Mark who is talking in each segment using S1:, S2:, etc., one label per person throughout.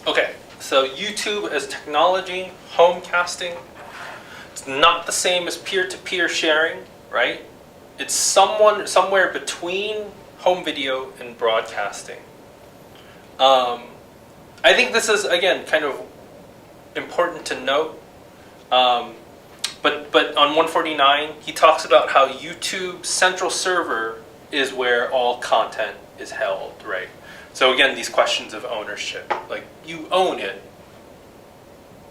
S1: Okay, so YouTube as technology, homecasting, it's not the same as peer-to-peer sharing, right? It's somewhere between home video and broadcasting. I think this is, again, kind of important to note. But on 149, he talks about how YouTube's central server is where all content is held, right? So again, these questions of ownership, like you own it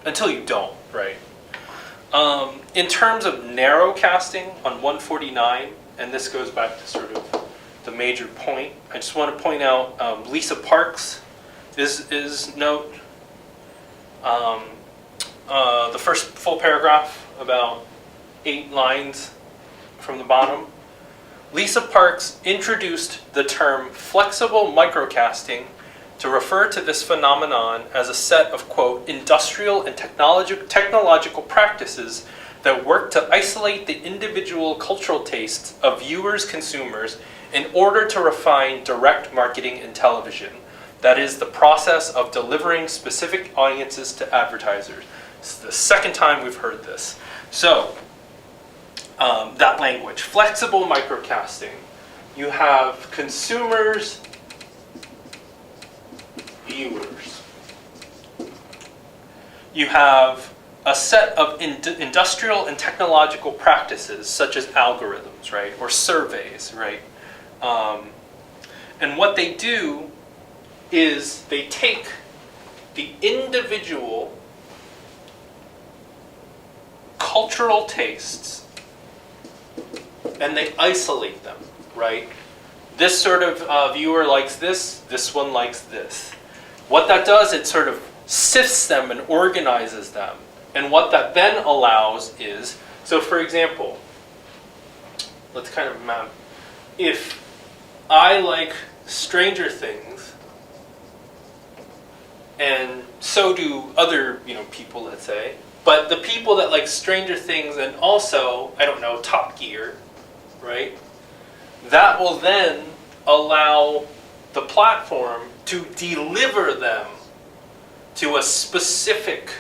S1: until you don't, right? In terms of narrowcasting on 149, and this goes back to sort of the major point, I just want to point out Lisa Parks is note. The first full paragraph, about 8 lines from the bottom. Lisa Parks introduced the term flexible microcasting to refer to this phenomenon as a set of, quote, industrial and technological practices that work to isolate the individual cultural tastes of viewers, consumers, in order to refine direct marketing in television. That is the process of delivering specific audiences to advertisers. This is the second time we've heard this. So, that language, flexible microcasting. You have consumers, viewers. You have a set of industrial and technological practices, such as algorithms, right, or surveys, right? And what they do is they take the individual cultural tastes and they isolate them, right? This sort of viewer likes this one likes this. What that does, it sort of sifts them and organizes them. And what that then allows is, so for example, let's kind of map, if I like Stranger Things, and so do other, people, let's say, but the people that like Stranger Things and also, I don't know, Top Gear, right? That will then allow the platform to deliver them to a specific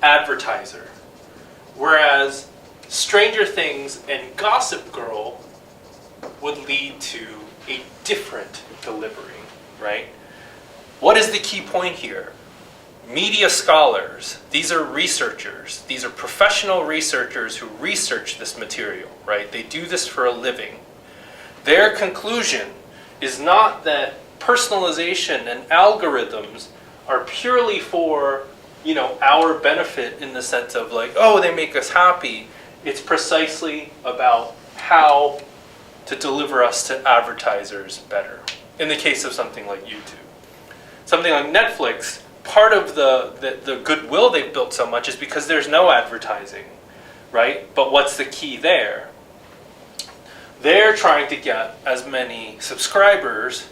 S1: advertiser. Whereas Stranger Things and Gossip Girl would lead to a different delivery, right? What is the key point here? Media scholars, these are researchers, these are professional researchers who research this material, right? They do this for a living. Their conclusion is not that personalization and algorithms are purely for, our benefit in the sense of like, oh, they make us happy. It's precisely about how to deliver us to advertisers better. In the case of something like YouTube. Something like Netflix, part of the goodwill they've built so much is because there's no advertising, right? But what's the key there? They're trying to get as many subscribers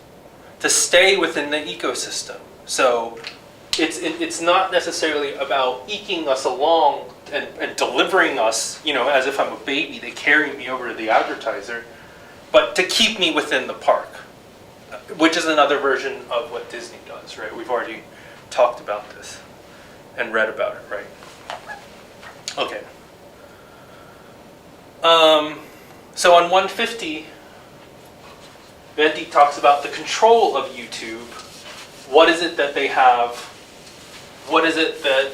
S1: to stay within the ecosystem. So it's not necessarily about eking us along and delivering us, as if I'm a baby, they carry me over to the advertiser, but to keep me within the park, which is another version of what Disney does, right? We've already talked about this and read about it, right? Okay. So on 150, Vendy talks about the control of YouTube. What is it that they have? What is it that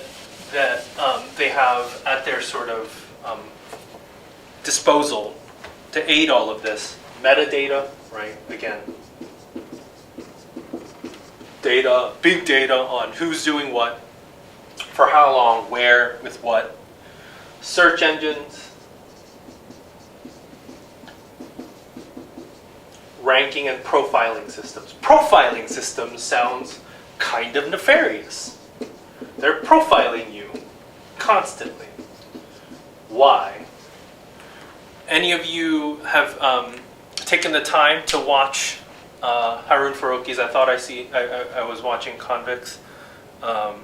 S1: they have at their sort of disposal to aid all of this? Metadata, right? Again, data, big data on who's doing what, for how long, where, with what. Search engines, ranking and profiling systems. Profiling systems sounds kind of nefarious. They're profiling you constantly. Why? Any of you have taken the time to watch Harun Farouki's I was watching Convicts. I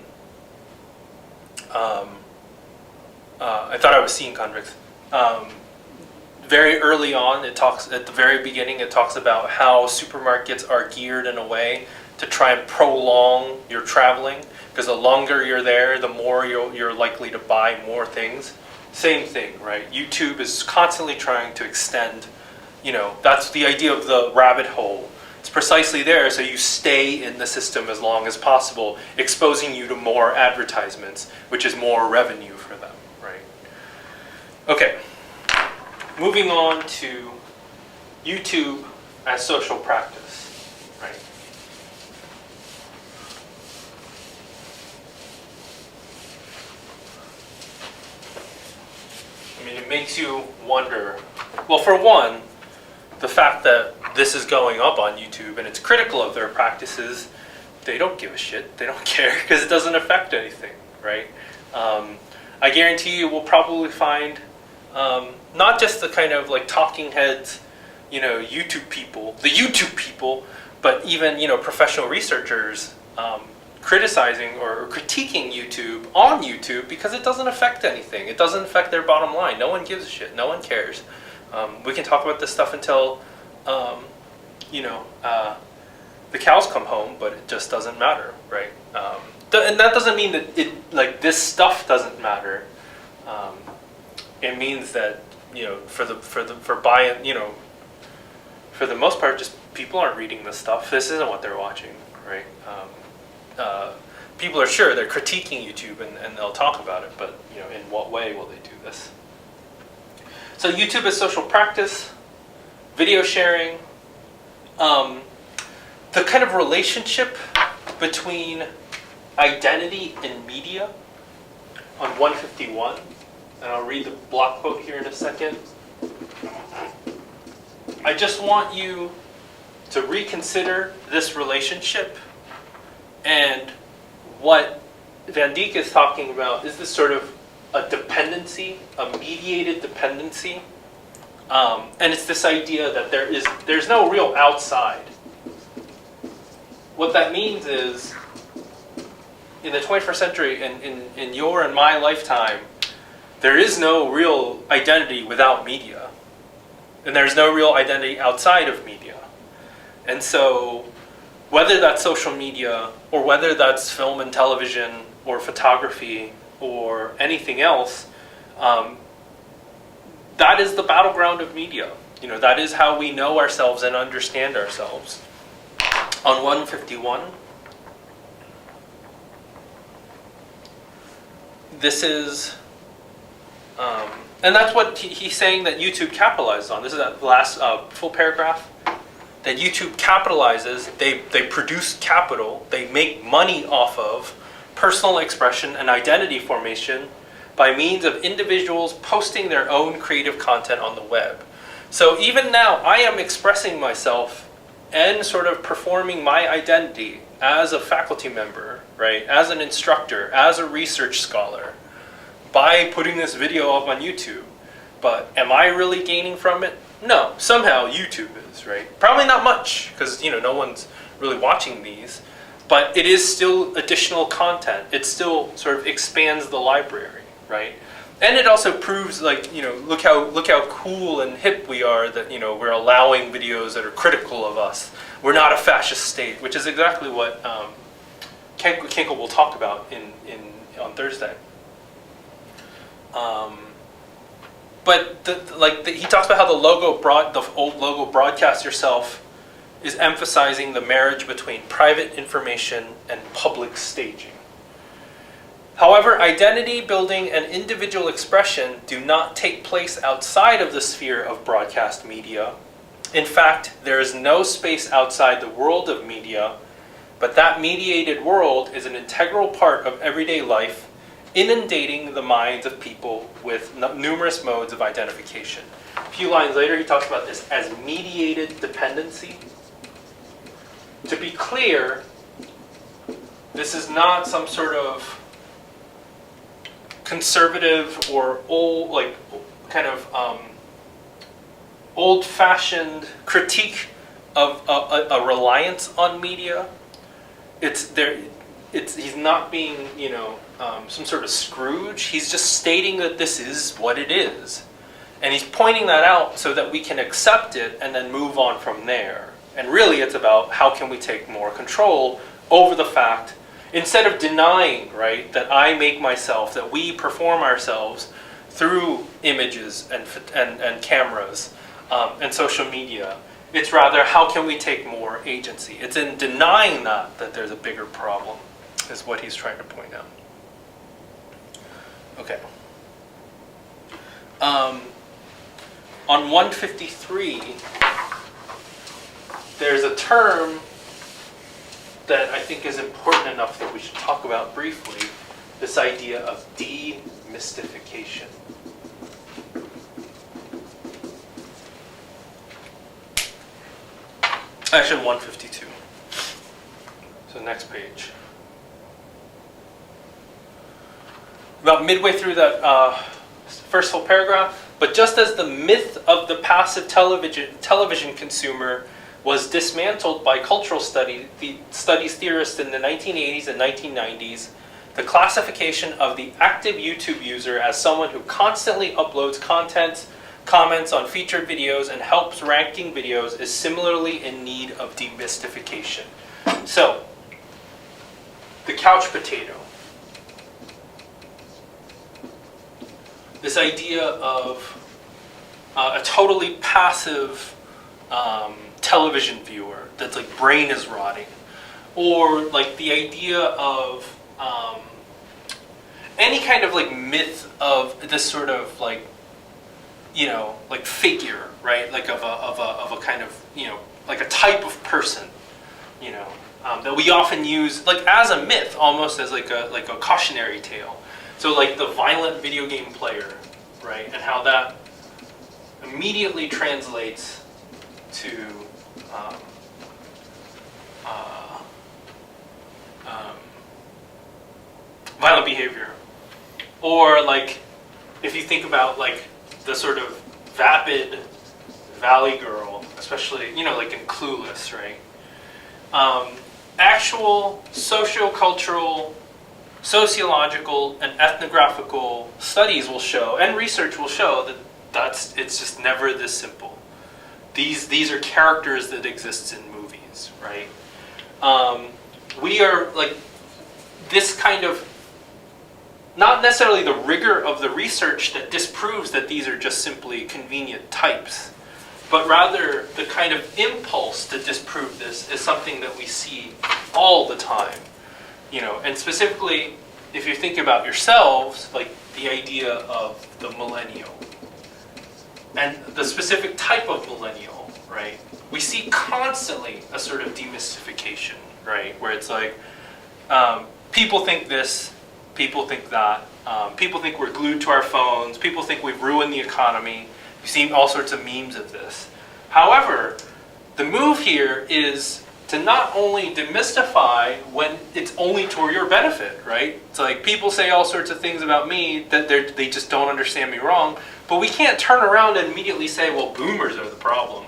S1: thought I was seeing Convicts. Very early on, at the very beginning, it talks about how supermarkets are geared in a way to try and prolong your traveling, because the longer you're there, the more you're likely to buy more things. Same thing, right? YouTube is constantly trying to extend, that's the idea of the rabbit hole. It's precisely there so you stay in the system as long as possible, exposing you to more advertisements, which is more revenue for them, right? Okay, moving on to YouTube as social practice, right? I mean, it makes you wonder, well, for one, the fact that this is going up on YouTube and it's critical of their practices, they don't give a shit, they don't care, because it doesn't affect anything, right? I guarantee you will probably find not just the kind of like talking heads, YouTube people, but even, professional researchers criticizing or critiquing YouTube on YouTube because it doesn't affect anything. It doesn't affect their bottom line. No one gives a shit. No one cares. We can talk about this stuff until, the cows come home, but it just doesn't matter, right? And that doesn't mean that this stuff doesn't matter. It means that, for the most part, just people aren't reading this stuff. This isn't what they're watching, right? People are sure they're critiquing YouTube and they'll talk about it, but in what way will they do this? So YouTube is social practice, video sharing, the kind of relationship between identity and media on 151, and I'll read the block quote here in a second. I just want you to reconsider this relationship, and what Van Dijk is talking about is this sort of a dependency, a mediated dependency, and it's this idea that there's no real outside. What that means is, in the 21st century, in your and my lifetime, there is no real identity without media, and there's no real identity outside of media. And so, whether that's social media, or whether that's film and television, or photography, or anything else, that is the battleground of media. That is how we know ourselves and understand ourselves. On 151, this is, and that's what he's saying that YouTube capitalizes on. This is that last full paragraph. That YouTube capitalizes, they produce capital, they make money off of personal expression and identity formation by means of individuals posting their own creative content on the web. So even now, I am expressing myself and sort of performing my identity as a faculty member, right? As an instructor, as a research scholar, by putting this video up on YouTube. But am I really gaining from it? No, somehow YouTube is, right? Probably not much, because no one's really watching these, but it is still additional content. It still sort of expands the library, right? And it also proves, look how cool and hip we are that we're allowing videos that are critical of us. We're not a fascist state, which is exactly what Kenkel will talk about on Thursday. But he talks about how the old logo "Broadcast Yourself" is emphasizing the marriage between private information and public staging. However, identity building and individual expression do not take place outside of the sphere of broadcast media. In fact, there is no space outside the world of media, but that mediated world is an integral part of everyday life, inundating the minds of people with numerous modes of identification. A few lines later, he talks about this as mediated dependency. To be clear, this is not some sort of conservative or old-fashioned critique of a reliance on media. He's not being, some sort of Scrooge. He's just stating that this is what it is. And he's pointing that out so that we can accept it and then move on from there, And really it's about how can we take more control over the fact, instead of denying, right, that I make myself, that we perform ourselves through images and cameras and social media. It's rather, how can we take more agency? It's in denying that there's a bigger problem, is what he's trying to point out. Okay. On 153, there's a term that I think is important enough that we should talk about briefly, this idea of demystification. Actually, 152. So next page. About midway through that first whole paragraph, but just as the myth of the passive television consumer was dismantled by cultural studies theorists in the 1980s and 1990s, the classification of the active YouTube user as someone who constantly uploads content, comments on featured videos, and helps ranking videos is similarly in need of demystification. So, the couch potato. This idea of a totally passive television viewer that's like brain is rotting, or like the idea of any kind of like myth of this sort of like, you know, like figure, right? Like of a kind of, you know, like a type of person, you know, that we often use like as a myth, almost as like a cautionary tale. So like the violent video game player, right? And how that immediately translates to violent behavior. Or like, if you think about like the sort of vapid valley girl, especially, you know, like in Clueless, right? Actual socio-cultural, sociological, and ethnographical studies will show, and research will show, that it's just never this simple. These are characters that exist in movies, right? We are like this kind of, not necessarily the rigor of the research that disproves that these are just simply convenient types, but rather the kind of impulse to disprove this is something that we see all the time. You know, and specifically, if you think about yourselves, like the idea of the millennial, and the specific type of millennial, right? We see constantly a sort of demystification, right? Where it's like, people think this, people think that, people think we're glued to our phones, people think we've ruined the economy. You see all sorts of memes of this. However, the move here is to not only demystify when it's only to your benefit, right? It's like people say all sorts of things about me that they just don't understand me wrong, but we can't turn around and immediately say, well, boomers are the problem,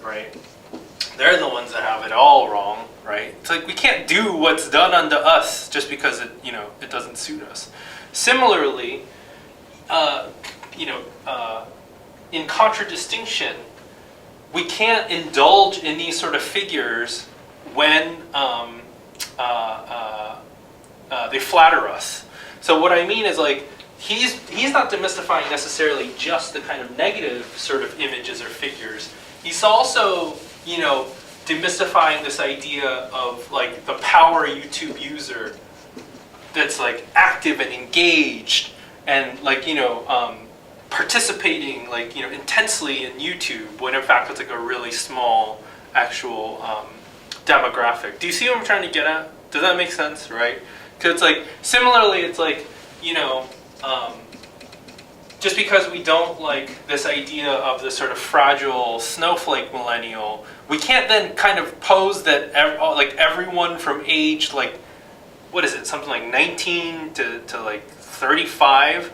S1: right? They're the ones that have it all wrong, right? It's like we can't do what's done unto us just because it, you know, it doesn't suit us. Similarly, in contradistinction, we can't indulge in these sort of figures when they flatter us. So what I mean is like, he's not demystifying necessarily just the kind of negative sort of images or figures. He's also, you know, demystifying this idea of like the power YouTube user that's like active and engaged and like, you know, participating like, you know, intensely in YouTube, when in fact it's like a really small actual demographic. Do you see what I'm trying to get at? Does that make sense, right? Because it's like, similarly, it's like, you know, just because we don't like this idea of this sort of fragile snowflake millennial, we can't then kind of pose that like everyone from age like, what is it, something like 19 to like 35,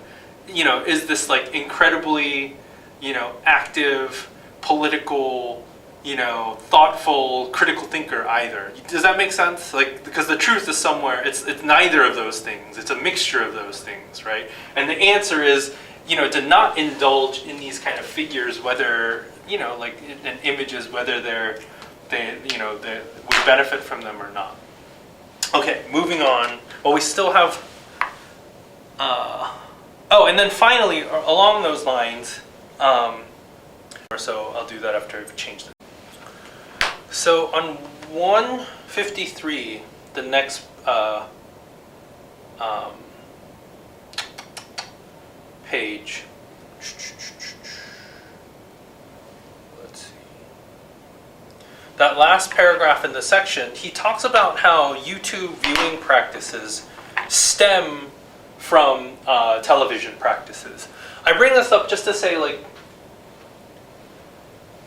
S1: you know, is this like incredibly, you know, active, political, you know, thoughtful, critical thinker either. Does that make sense? like, because the truth is somewhere, it's neither of those things. It's a mixture of those things, right? And the answer is, you know, to not indulge in these kind of figures, whether you know, like in images, whether we benefit from them or not. Okay, moving on. Well, we still have. And then finally, along those lines, or so I'll do that after I've changed it. So on 153, the next page. Let's see. That last paragraph in the section, he talks about how YouTube viewing practices stem from television practices. I bring this up just to say, like,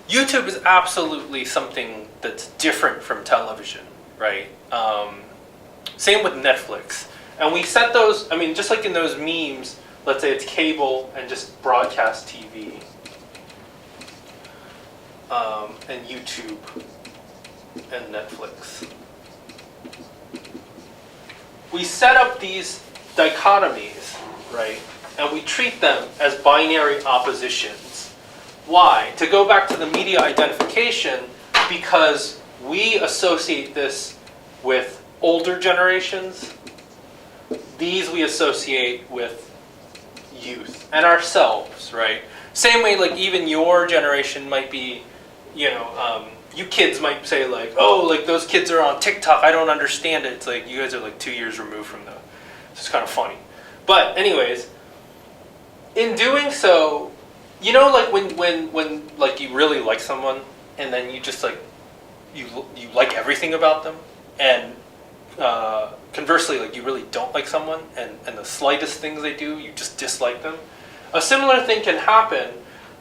S1: YouTube is absolutely something that's different from television, right? Same with Netflix. And we set those, I mean, just like in those memes, let's say it's cable and just broadcast TV, and YouTube and Netflix. We set up these dichotomies, right? And we treat them as binary oppositions. Why? To go back to the media identification, because we associate this with older generations. These we associate with youth and ourselves, right? Same way, like, even your generation might be, you kids might say, like, oh, like, those kids are on TikTok, I don't understand it. It's like, you guys are like 2 years removed from them. It's kind of funny. But anyways, in doing so, like, when like, you really like someone, and then you just, like, you like everything about them, and conversely, like, you really don't like someone, and the slightest things they do, you just dislike them. A similar thing can happen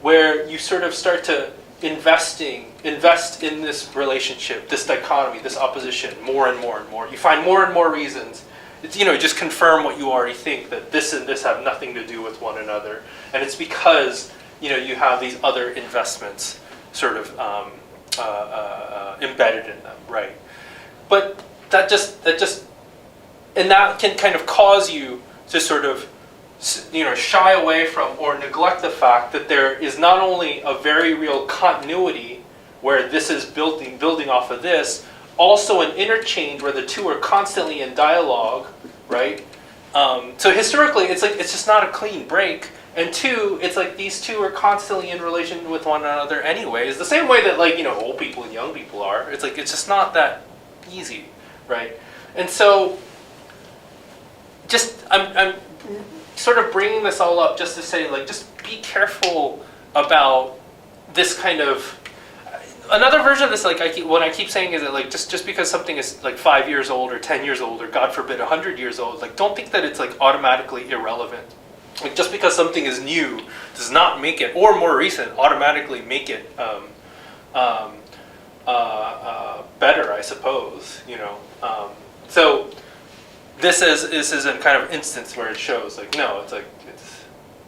S1: where you sort of start to invest in this relationship, this dichotomy, this opposition, more and more and more. You find more and more reasons. It's, just confirm what you already think, that this and this have nothing to do with one another. And it's because, you have these other investments sort of embedded in them, right? But that can kind of cause you to sort of, shy away from or neglect the fact that there is not only a very real continuity where this is building off of this, also an interchange where the two are constantly in dialogue, right? So historically, it's just not a clean break. And two, it's like these two are constantly in relation with one another anyways. The same way that, like, old people and young people are. It's like, it's just not that easy, right? And so, I'm sort of bringing this all up just to say, like, just be careful about this kind of. Another version of this, like, what I keep saying is that, like, just because something is like 5 years old or 10 years old or God forbid 100 years old, like, don't think that it's, like, automatically irrelevant. Like, just because something is new does not make it, or more recent, automatically make it better, I suppose. So this is a kind of instance where it shows, like, no, it's like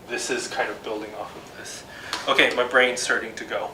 S1: this is kind of building off of this. Okay, my brain's starting to go.